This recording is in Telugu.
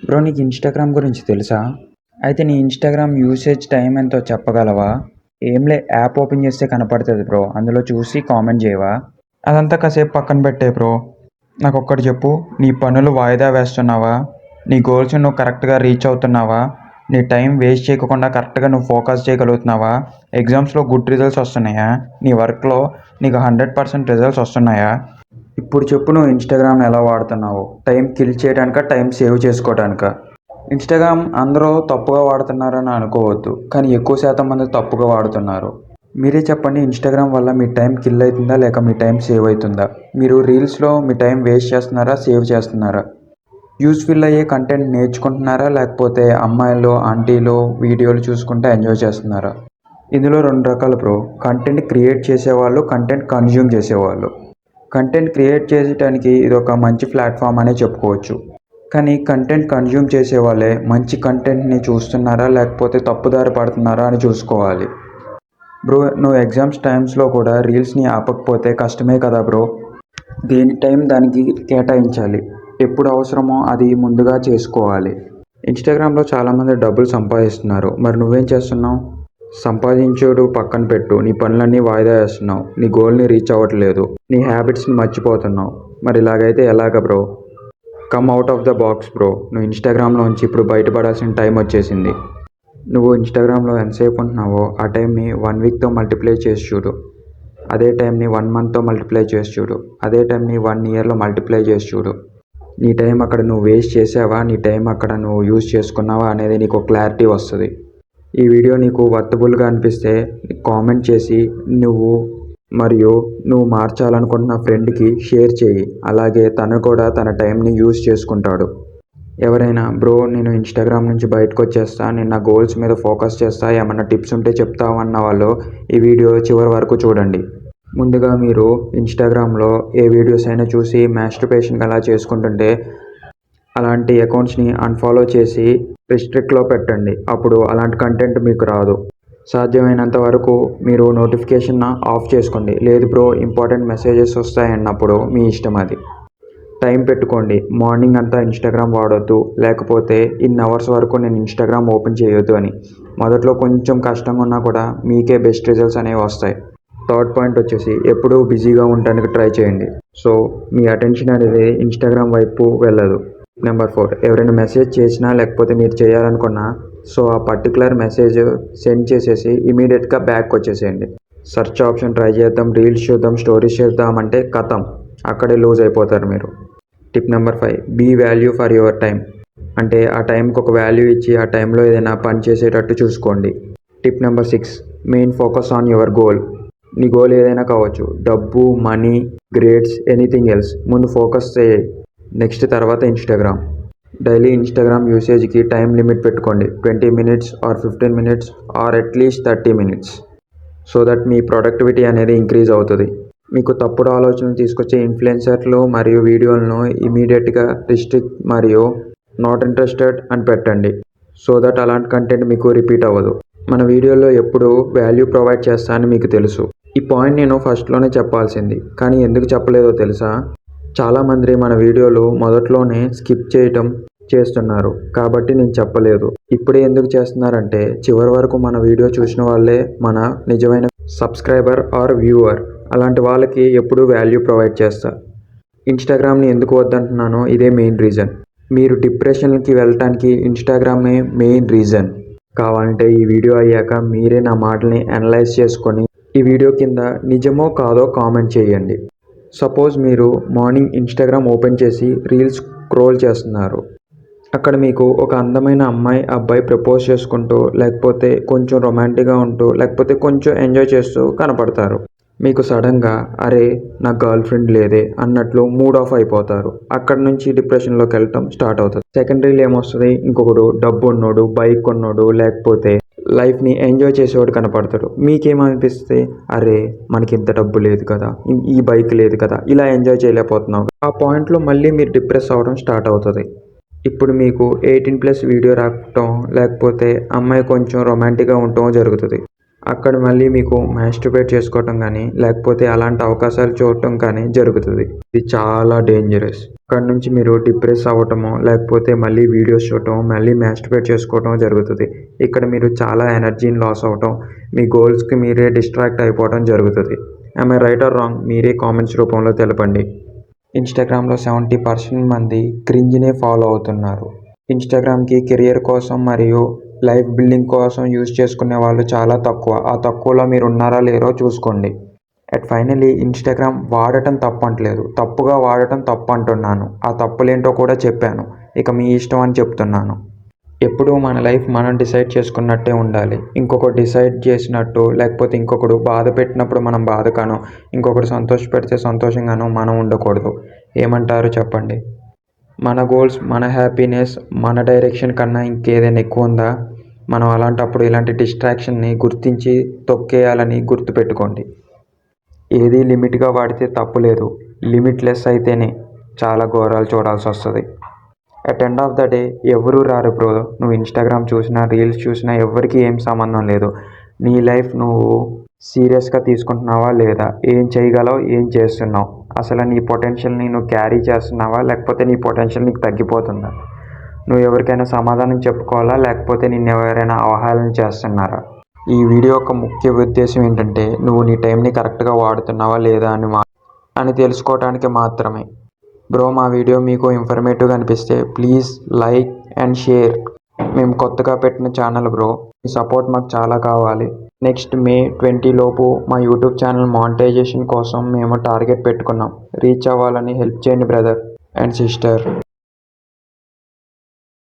బ్రో నీకు ఇన్‌స్టాగ్రామ్ గురించి తెలుసా? అయితే నీ ఇన్‌స్టాగ్రామ్ యూసేజ్ టైమ్ ఎంతో చెప్పగలవా? ఏంలే యాప్ ఓపెన్ చేస్తే కనపడతది బ్రో. అందులో చూసి కామెంట్ చేయవా? అదంతా కాసేపు పక్కన పెట్టేయి బ్రో. నాకొక్కటి చెప్పు. నీ పనులు వాయిదా వేస్తున్నావా? నీ గోల్స్ నువ్వు కరెక్ట్‌గా రీచ్ అవుతున్నావా? నీ టైం వేస్ట్ చేయకుండా కరెక్ట్‌గా నువ్వు ఫోకస్ చేయగలుగుతున్నావా? ఎగ్జామ్స్‌లో గుడ్ రిజల్ట్స్ వస్తున్నాయా? నీ వర్క్‌లో నీకు 100% రిజల్ట్స్ వస్తున్నాయా? ఇప్పుడు చెప్పు, నువ్వు ఇన్‌స్టాగ్రామ్‌ని ఎలా వాడుతున్నావో? టైం కిల్ చేయడానికా? టైం సేవ్ చేసుకోవడానికా? ఇన్‌స్టాగ్రామ్ అందరూ తప్పుగా వాడుతున్నారని అనుకోవద్దు. కానీ ఎక్కువ శాతం మంది తప్పుగా వాడుతున్నారు. మీరే చెప్పండి, ఇన్‌స్టాగ్రామ్ వల్ల మీ టైం కిల్ అవుతుందా? లేక మీ టైం సేవ్ అవుతుందా? మీరు రీల్స్‌లో మీ టైం వేస్ట్ చేస్తున్నారా? సేవ్ చేస్తున్నారా? యూజ్‌ఫుల్ అయ్యే కంటెంట్ నేర్చుకుంటున్నారా? లేకపోతే అమ్మాయిలు, ఆంటీలు వీడియోలు చూసుకుంటూ ఎంజాయ్ చేస్తున్నారా? ఇందులో 2 రకాలు బ్రో. కంటెంట్ క్రియేట్ చేసేవాళ్ళు, కంటెంట్ కన్జ్యూమ్ చేసేవాళ్ళు. కంటెంట్ క్రియేట్ చేయడానికి ఇదొక మంచి ప్లాట్‌ఫామ్ అనే చెప్పుకోవచ్చు. కానీ కంటెంట్ కన్జ్యూమ్ చేసేవాళ్ళే మంచి కంటెంట్‌ని చూస్తున్నారా? లేకపోతే తప్పుదారి పడుతున్నారా అని చూసుకోవాలి. బ్రో, నువ్వు ఎగ్జామ్స్ టైమ్స్‌లో కూడా రీల్స్‌ని ఆపకపోతే కష్టమే కదా బ్రో! దేని టైం దానికి కేటాయించాలి. ఎప్పుడు అవసరమో అది ముందుగా చేసుకోవాలి. ఇన్‌స్టాగ్రామ్‌లో చాలామంది డబ్బులు సంపాదిస్తున్నారు. మరి నువ్వేం చేస్తున్నావు? సంపాదించుడు పక్కన పెట్టు. నీ పనులన్నీ వాయిదా వేస్తున్నావు. నీ గోల్‌ని రీచ్ అవ్వట్లేదు. నీ హ్యాబిట్స్‌ని మర్చిపోతున్నావు. మరి ఇలాగైతే ఎలాగ bro? Come out of the box bro. నువ్వు ఇన్‌స్టాగ్రామ్‌లోంచి ఇప్పుడు బయటపడాల్సిన టైం వచ్చేసింది. నువ్వు ఇన్‌స్టాగ్రామ్‌లో ఎంతసేపు ఉంటున్నావో ఆ టైంని 1 వీక్‌తో మల్టిప్లై చేసి చూడు. అదే టైంని 1 మంత్‌తో మల్టిప్లై చేసి చూడు. అదే టైంని 1 ఇయర్‌లో మల్టిప్లై చేసి చూడు. నీ టైం అక్కడ నువ్వు వేస్ట్ చేసావా? నీ టైం అక్కడ నువ్వు యూజ్ చేసుకున్నావా అనేది నీకు క్లారిటీ వస్తుంది. ఈ వీడియో నీకు వర్తబుల్గా అనిపిస్తే కామెంట్ చేసి నువ్వు మార్చాలనుకుంటున్న ఫ్రెండ్కి షేర్ చేయి. అలాగే తను కూడా తన టైంని యూజ్ చేసుకుంటాడు. ఎవరైనా బ్రో నేను ఇన్‌స్టాగ్రామ్ నుంచి బయటకు వచ్చేస్తా, నేను నా గోల్స్ మీద ఫోకస్ చేస్తా, ఏమన్నా టిప్స్ ఉంటే చెప్తావన్న వాళ్ళు ఈ వీడియో చివరి వరకు చూడండి. ముందుగా మీరు ఇన్‌స్టాగ్రామ్‌లో ఏ వీడియోస్ అయినా చూసి మాస్టర్బేషన్ అలా చేసుకుంటుంటే అలాంటి అకౌంట్స్ని అన్ఫాలో చేసి రిస్ట్రిక్ట్లో పెట్టండి. అప్పుడు అలాంటి కంటెంట్ మీకు రాదు. సాధ్యమైనంత వరకు మీరు నోటిఫికేషన్ ఆఫ్ చేసుకోండి. లేదు బ్రో ఇంపార్టెంట్ మెసేజెస్ వస్తాయన్నప్పుడు మీ ఇష్టం అది. టైం పెట్టుకోండి. మార్నింగ్ అంతా ఇన్‌స్టాగ్రామ్ వాడొద్దు, లేకపోతే ఇన్ని అవర్స్ వరకు నేను ఇన్‌స్టాగ్రామ్ ఓపెన్ చేయొద్దు అని. మొదట్లో కొంచెం కష్టంగా ఉన్నా కూడా మీకే బెస్ట్ రిజల్ట్స్ అనేవి వస్తాయి. థర్డ్ పాయింట్ వచ్చేసి ఎప్పుడూ బిజీగా ఉండడానికి ట్రై చేయండి. సో మీ అటెన్షన్ అనేది ఇన్‌స్టాగ్రామ్ వైపు వెళ్ళదు. నెంబర్ 4, ఎవరైనా మెసేజ్ చేసినా లేకపోతే మీరు చేయాలనుకున్నా ఆ పర్టికులర్ మెసేజ్ సెండ్ చేసేసి ఇమీడియట్గా బ్యాక్ వచ్చేసేయండి. సెర్చ్ ఆప్షన్ ట్రై చేద్దాం, రీల్స్ చూద్దాం, స్టోరీస్ చేద్దాం అంటే కథం, అక్కడే లూజ్ అయిపోతారు మీరు. Tip number 5, be value for your time. అంటే ఆ టైంకి ఒక వాల్యూ ఇచ్చి ఆ టైంలో ఏదైనా పని చేసేటట్టు చూసుకోండి. Tip number 6, main focus on your goal. నీ గోల్ ఏదైనా కావచ్చు, డబ్బు, మనీ, గ్రేడ్స్, ఎనీథింగ్ ఎల్స్. ముందు ఫోకస్ చేయి, నెక్స్ట్ తర్వాత ఇన్‌స్టాగ్రామ్. డైలీ ఇన్‌స్టాగ్రామ్ యూసేజ్కి టైం లిమిట్ పెట్టుకోండి. 20 minutes or 15 minutes or at least 30 minutes. So that మీ ప్రొడక్టివిటీ అనేది ఇంక్రీజ్ అవుతుంది. మీకు తప్పుడు ఆలోచనలు తీసుకొచ్చే ఇన్ఫ్లుయెన్సర్లు మరియు వీడియోలను ఇమీడియట్గా రిస్ట్రిక్ట్ మరియు నాట్ ఇంట్రెస్టెడ్ అని పెట్టండి. సో దట్ అలాంటి కంటెంట్ మీకు రిపీట్ అవ్వదు. మన వీడియోలో ఎప్పుడు వాల్యూ ప్రొవైడ్ చేస్తా అని మీకు తెలుసు. ఈ పాయింట్ నేను ఫస్ట్లోనే చెప్పాల్సింది, కానీ ఎందుకు చెప్పలేదో తెలుసా? చాలామంది మన వీడియోలు మొదట్లోనే స్కిప్ చేస్తున్నారు కాబట్టి నేను చెప్పలేదు. ఇప్పుడే ఎందుకు చేస్తున్నారంటే చివరి వరకు మన వీడియో చూసిన వాళ్ళే మన నిజమైన సబ్స్క్రైబర్ ఆర్ వ్యూవర్. అలాంటి వాళ్ళకి ఎప్పుడూ వాల్యూ ప్రొవైడ్ చేస్తా. ఇన్‌స్టాగ్రామ్ని ఎందుకు వద్దంటున్నానో ఇదే మెయిన్ రీజన్. మీరు డిప్రెషన్కి వెళ్ళటానికి ఇన్‌స్టాగ్రామే మెయిన్ రీజన్. కావాలంటే ఈ వీడియో అయ్యాక మీరే నా మాటల్ని అనలైజ్ చేసుకొని ఈ వీడియో కింద నిజమో కాదో కామెంట్ చేయండి. సపోజ్ మీరు మార్నింగ్ ఇన్‌స్టాగ్రామ్ ఓపెన్ చేసి రీల్స్ స్క్రోల్ చేస్తున్నారు. అక్కడ మీకు ఒక అందమైన అమ్మాయి, అబ్బాయి ప్రపోజ్ చేసుకుంటూ, లేకపోతే కొంచెం రొమాంటిక్గా ఉంటూ, లేకపోతే కొంచెం ఎంజాయ్ చేస్తూ కనపడతారు. మీకు సడన్గా అరే నాకు గర్ల్ ఫ్రెండ్ లేదే అన్నట్లు మూడ్ ఆఫ్ అయిపోతారు. అక్కడ నుంచి డిప్రెషన్లోకి వెళ్ళటం స్టార్ట్ అవుతుంది. సెకండ్ రీల్ ఏమొస్తుంది? ఇంకొకడు డబ్బు ఉన్నోడు, బైక్ కొన్నోడు, లేకపోతే లైఫ్ని ఎంజాయ్ చేసేవాడు కనపడతాడు. మీకేమనిపిస్తే అరే మనకి ఇంత డబ్బు లేదు కదా, ఈ బైక్ లేదు కదా, ఇలా ఎంజాయ్ చేయలేకపోతున్నాం. ఆ పాయింట్లో మళ్ళీ మీరు డిప్రెస్ అవ్వడం స్టార్ట్ అవుతుంది. ఇప్పుడు మీకు 18+ వీడియో రావటం, లేకపోతే అమ్మాయి కొంచెం రొమాంటిక్గా ఉండటం జరుగుతుంది. అక్కడ మళ్ళీ మీకు మాస్టర్బేట్ చేసుకోవటం కానీ లేకపోతే అలాంటి అవకాశాలు చూడటం కానీ జరుగుతుంది. ఇది చాలా డేంజరస్. అక్కడ నుంచి మీరు డిప్రెస్ అవ్వటమో లేకపోతే మళ్ళీ వీడియోస్ చూడటం మళ్ళీ మాస్టర్బేట్ చేసుకోవటం జరుగుతుంది. ఇక్కడ మీరు చాలా ఎనర్జీని లాస్ అవ్వటం, మీ గోల్స్కి మీరే డిస్ట్రాక్ట్ అయిపోవడం జరుగుతుంది. I right are wrong? మీరే కామెంట్స్ రూపంలో తెలపండి. ఇన్స్టాగ్రామ్లో 70% మంది క్రింజ్నే ఫాలో అవుతున్నారు. ఇన్స్టాగ్రామ్కి కెరియర్ కోసం మరియు లైఫ్ బిల్డింగ్ కోసం యూజ్ చేసుకునే వాళ్ళు చాలా తక్కువ. ఆ తక్కువలో మీరు ఉన్నారా లేరో చూసుకోండి. ఫైనలీ ఇన్స్టాగ్రామ్ వాడటం తప్పు అంటలేదు, తప్పుగా వాడటం తప్పు అంటున్నాను. ఆ తప్పులేంటో కూడా చెప్పాను. ఇక మీ ఇష్టం అని చెప్తున్నాను. ఎప్పుడూ మన లైఫ్ మనం డిసైడ్ చేసుకున్నట్టే ఉండాలి. ఇంకొకరు డిసైడ్ చేసినట్టు లేకపోతే ఇంకొకడు బాధ పెట్టినప్పుడు మనం బాధగానో ఇంకొకరు సంతోష పెడితే సంతోషంగానో మనం ఉండకూడదు. ఏమంటారు చెప్పండి? మన గోల్స్, మన హ్యాపీనెస్, మన డైరెక్షన్ కన్నా ఇంకేదైనా ఎక్కువ ఉందా? మనం అలాంటప్పుడు ఇలాంటి డిస్ట్రాక్షన్ని గుర్తించి తొక్కేయాలని గుర్తుపెట్టుకోండి. ఏది లిమిట్గా వాడితే తప్పు లేదు. లిమిట్లెస్ అయితేనే చాలా ఘోరాలు చూడాల్సి వస్తుంది. At end of the day ఎవరు రారు బ్రో. నువ్వు ఇన్స్టాగ్రామ్ చూసినా రీల్స్ చూసినా ఎవరికి ఏం సంబంధం లేదు. నీ లైఫ్ నువ్వు సీరియస్గా తీసుకుంటున్నావా లేదా? ఏం చేయగలవు, ఏం చేస్తున్నావు, అసలు నీ పొటెన్షియల్ని నువ్వు క్యారీ చేస్తున్నావా లేకపోతే నీ పొటెన్షియల్ నీకు తగ్గిపోతుందా? నువ్వు ఎవరికైనా సమాధానం చెప్పుకోవాలా లేకపోతే నిన్ను ఎవరైనా అవహేళన చేస్తున్నారా? ఈ వీడియో యొక్క ముఖ్య ఉద్దేశం ఏంటంటే నువ్వు నీ టైంని కరెక్ట్గా వాడుతున్నావా లేదా అని తెలుసుకోవడానికి మాత్రమే. బ్రో, మా వీడియో మీకు ఇన్ఫర్మేటివ్గా అనిపిస్తే ప్లీజ్ లైక్ అండ్ షేర్. మేము కొత్తగా పెట్టిన ఛానల్ బ్రో, మీ సపోర్ట్ మాకు చాలా కావాలి. నెక్స్ట్ May 20 లోపు మా యూట్యూబ్ ఛానల్ మానిటైజేషన్ కోసం మేము టార్గెట్ పెట్టుకున్నాం. రీచ్ అవ్వాలని హెల్ప్ చేయండి బ్రదర్ అండ్ సిస్టర్.